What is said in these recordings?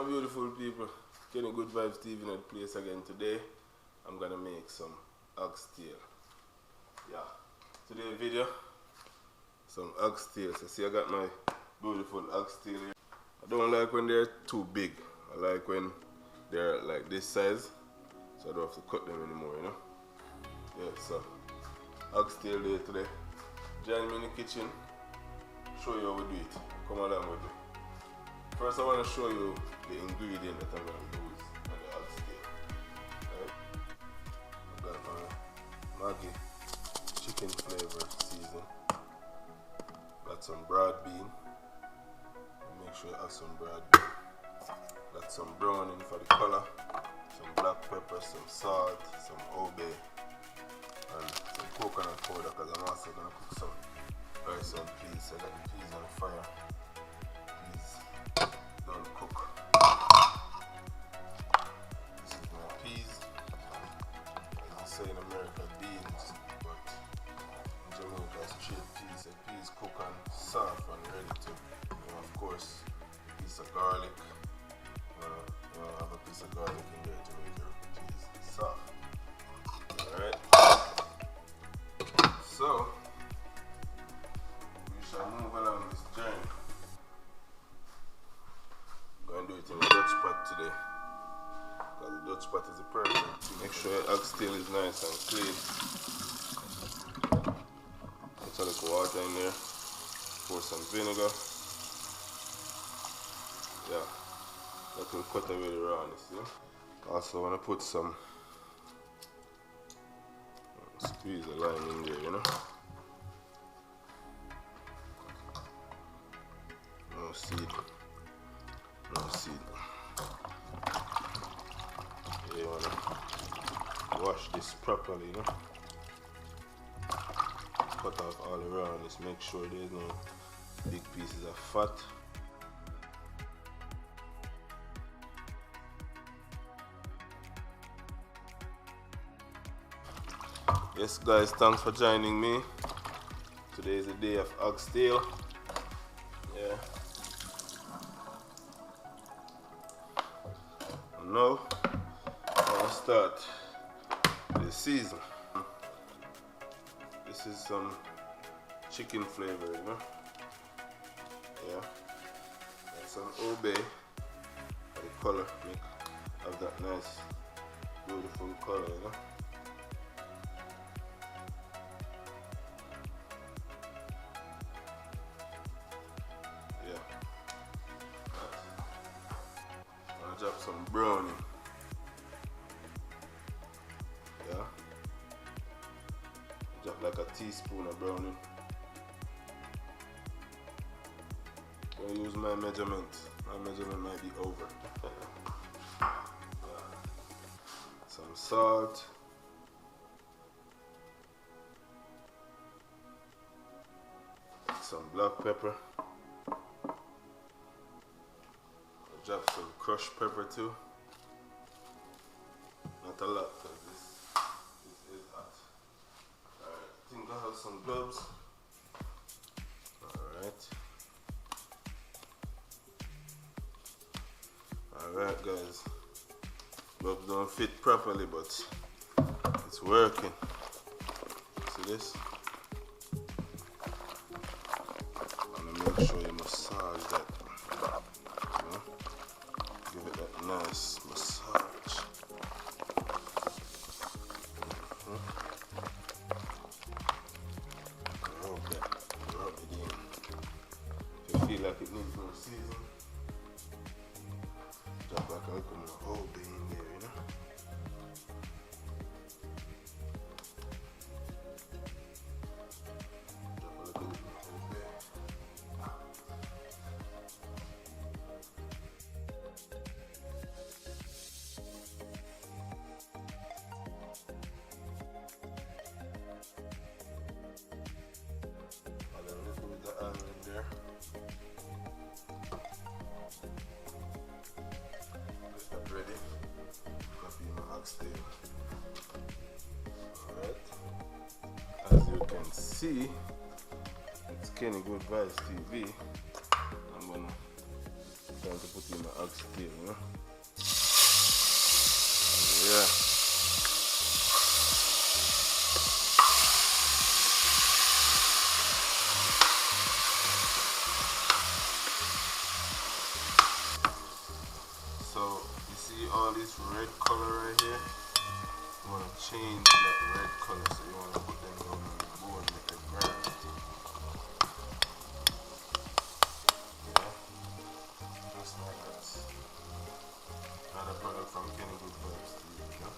My beautiful people, Kenny Good Vibes TV in the place again today. I'm gonna make some oxtail. Yeah, today's video, some oxtail. So see I got my beautiful oxtail here. I don't like when they're too big. I like when they're like this size, so I don't have to cut them anymore, you know. Yeah, so oxtail day today. Join me in the kitchen, show you how we do it. Come along with me. First I want to show you the ingredient that I'm going to use on the oxtail. Right? I've got my Maggi chicken flavor season. Got some broad bean. Make sure you have some broad bean. Got some browning for the color. Some black pepper, some salt, some obey, and some coconut powder because I'm also going to cook some rice and peas. I got the peas on the fire. Don't cook. This is my peas. As they say in America, beans, but in Jamaica, straight peas. The peas cook and soft and ready to, of course, a piece of garlic. Have a piece of garlic in there to make your peas soft. Alright. So, we shall move along this journey. I'm going to do it in a Dutch pot today, because the Dutch pot is the perfect. Make sure your oxtail is nice and clean. Put a little water in there, pour some vinegar. Yeah, that will cut away the rawness, you know. Also want to put some, squeeze the lime in there, you know. No seed. No seed. Yeah, you wanna wash this properly, you know. Cut off all the rawness, make sure there's no big pieces of fat. Yes guys, thanks for joining me. Today is the day of oxtail. Yeah. Now, I'll start the season. This is some chicken flavor, you know. Yeah. And some obey for the color, make have that nice, beautiful color, you know. Yeah. I'll drop some brownie. Yeah. Drop like a teaspoon of brownie. Don't use my measurement. My measurement might be over. Some salt. Some black pepper. Drop some crushed pepper too. Not a lot because this is hot. Alright, I think I have some gloves. Alright guys. Gloves don't fit properly, but it's working. See this? I'm gonna make sure you massage that. Give it that nice massage. Rub it in. If you feel like it needs more season, drop like a little more obey in there, you know. Drop a little bit more obey. There. Get that ready. Copy my oxtail. Alright. As you can see, it's Kenny Good Vibes TV. I'm gonna time to put in my oxtail, you know. Yeah. So you see all this red color right here? You want to change that red color, so you want to put them down on the board with the grind. Yeah, just like that. Another product from Kenny Good Vibes TV, you know?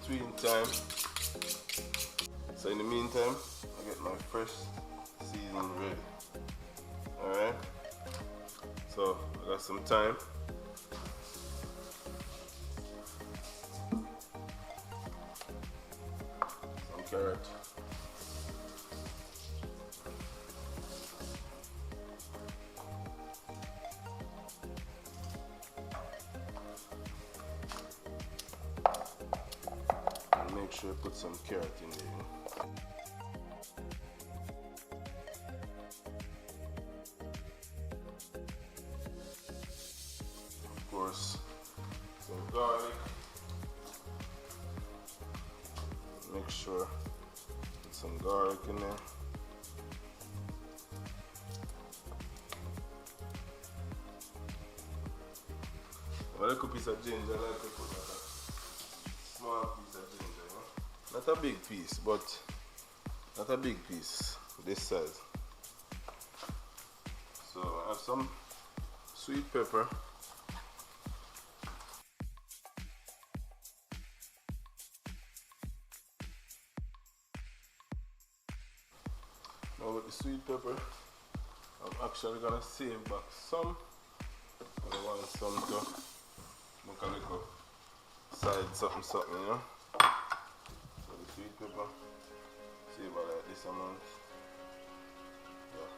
Between time. So in the meantime, I get my fresh season ready. Alright. So I got some time. Some carrot. Make sure I put some carrot in there. Of course, some garlic. Make sure put some garlic in there. A little piece of ginger, I like to put like a small piece of ginger. Not a big piece, but not a big piece this size. So I have some sweet pepper. Now with the sweet pepper, I'm actually gonna save back some. I want some to make a little side something, you know. Sweet pepper, see about like this amount, yeah,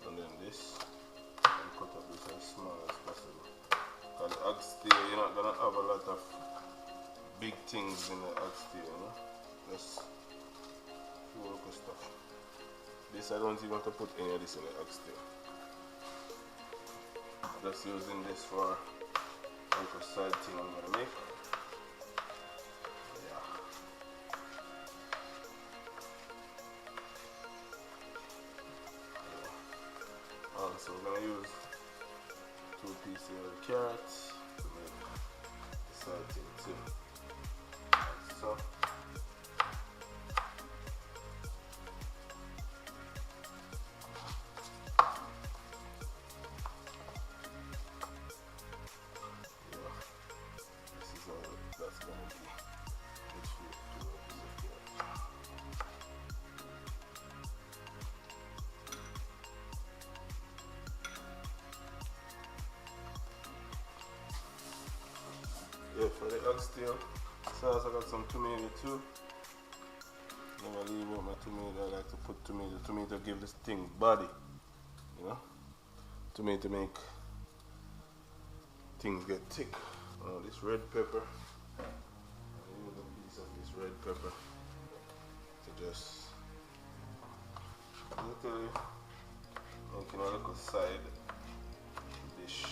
and then this, and cut up this as small as possible, because the oxtail, you're not going to have a lot of big things in the oxtail, you know, just local stuff. This I don't even want to put any of this in the oxtail, I'm just using this for a little side thing I'm going to make. So we're going to use 2 pieces of carrots to make the side thing too. So yeah, this is how that's going to be. Let's do 2 pieces of carrots. Yeah, for the oxtail sauce, I got some tomato too. Never leave out my tomato. I like to put tomato. Tomato give this thing body, you know. Tomato make things get thick. This red pepper. I use a piece of this red pepper to just literally making a little side dish,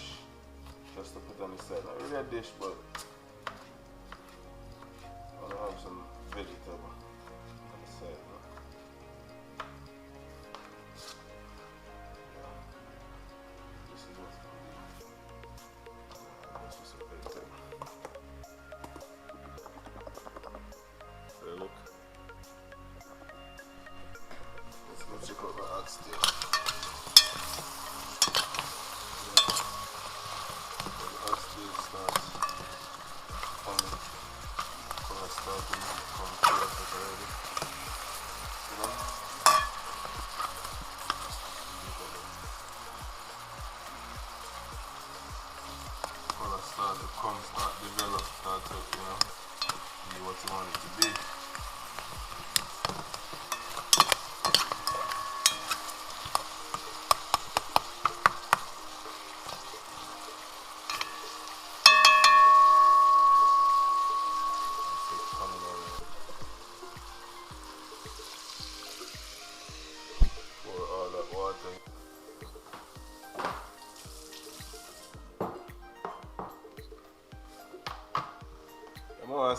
just to put on the side. Not really a dish, but I want to have some vegetable on the side. This is what's going to be. That's just a vegetable. So look. Let's go check out my oxtail. Start to come, start develop, start to, you know, be what you want it to be.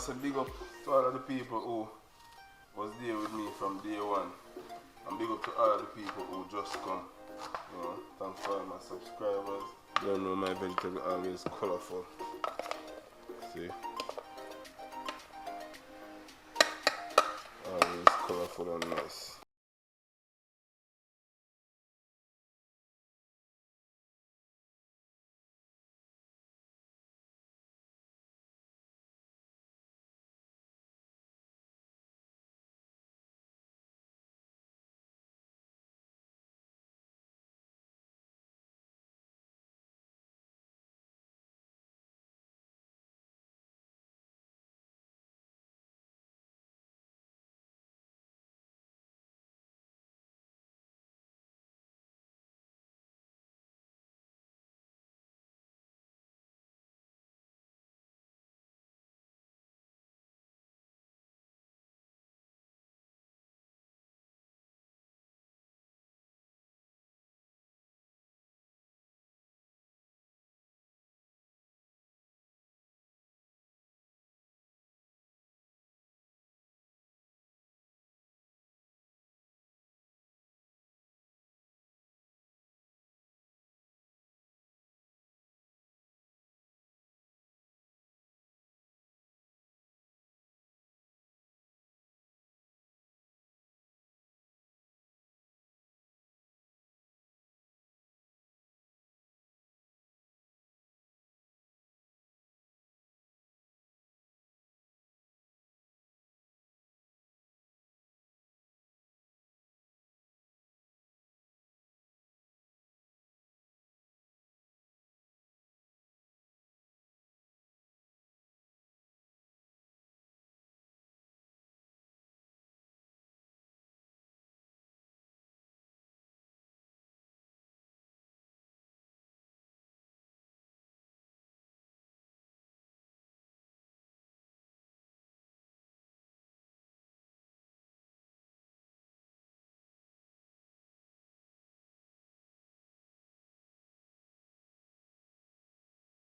say big up to all of the people who was there with me from day one. And big up to all of the people who just come. You know, thanks for all my subscribers. You don't know my vegetable always colorful. See? Always colorful and nice.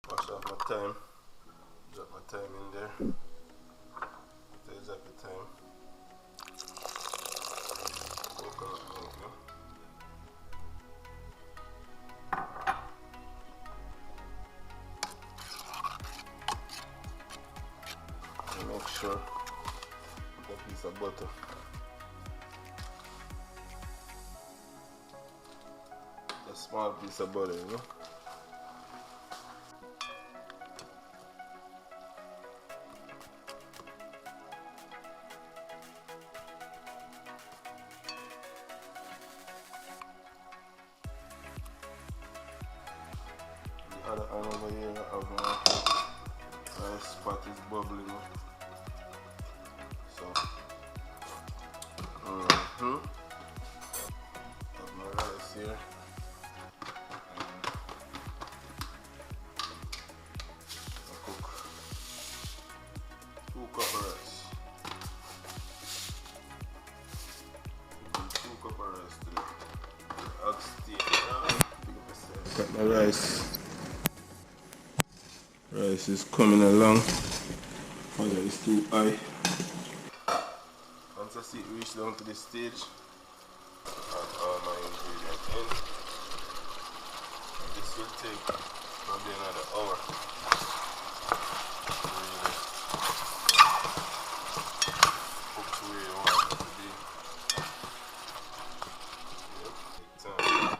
Wash off my thyme. Drop my thyme in there. The exact time. Coconut milk, you know. And make sure that piece of butter. A small piece of butter, you know. Other hand over here of my rice pot is bubbling up. So, have my rice here. I cook 2 cups of rice. Cooking 2 cups of rice today. Ox steak. Got my rice. Rice is coming along. Fire is too high. Once I see it reach down to this stage, add all my ingredients in. And this will take probably another hour. Really cook the way you want it to be. Yep, take time.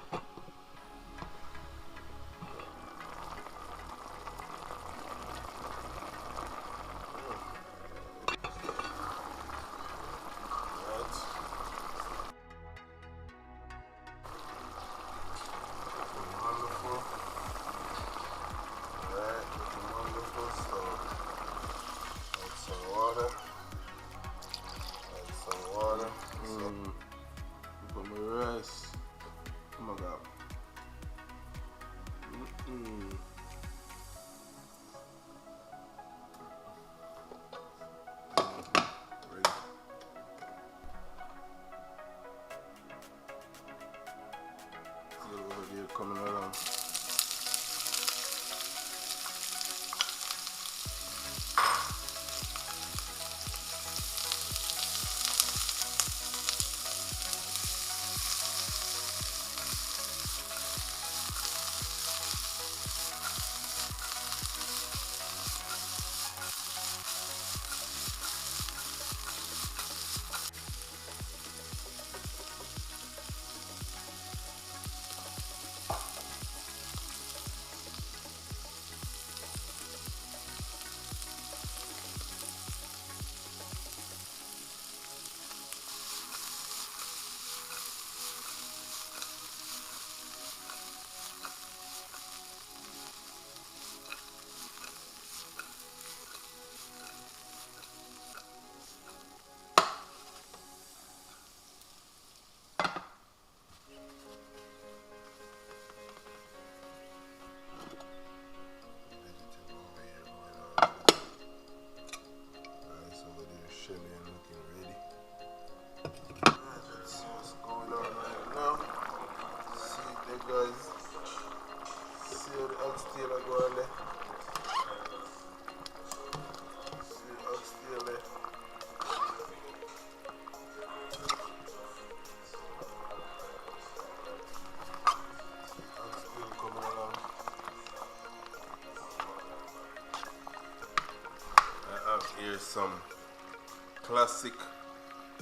classic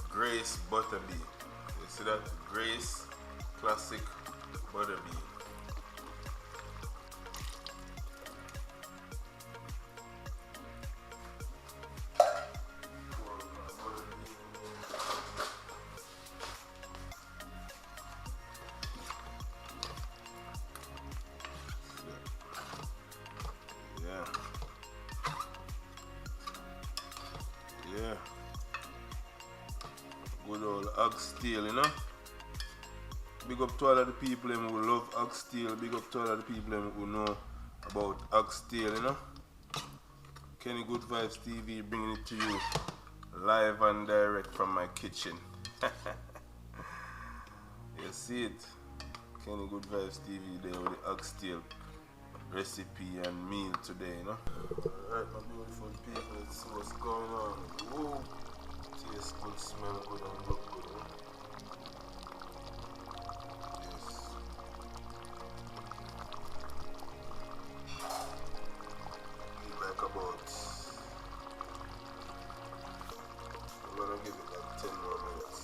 Grace butter bean. You see that? Grace classic butter bean. Yeah. Good old oxtail, you know. Big up to all of the people who love oxtail. Big up to all of the people who know about oxtail, you know. Kenny Good Vibes TV bringing it to you live and direct from my kitchen. You see it? Kenny Good Vibes TV there with the oxtail recipe and meal today, you know. Alright, my beautiful people, let's see what's going on. Woo! Tastes good, smell good, and look good, huh? Yes. Need like about, I'm gonna give it like 10 more minutes.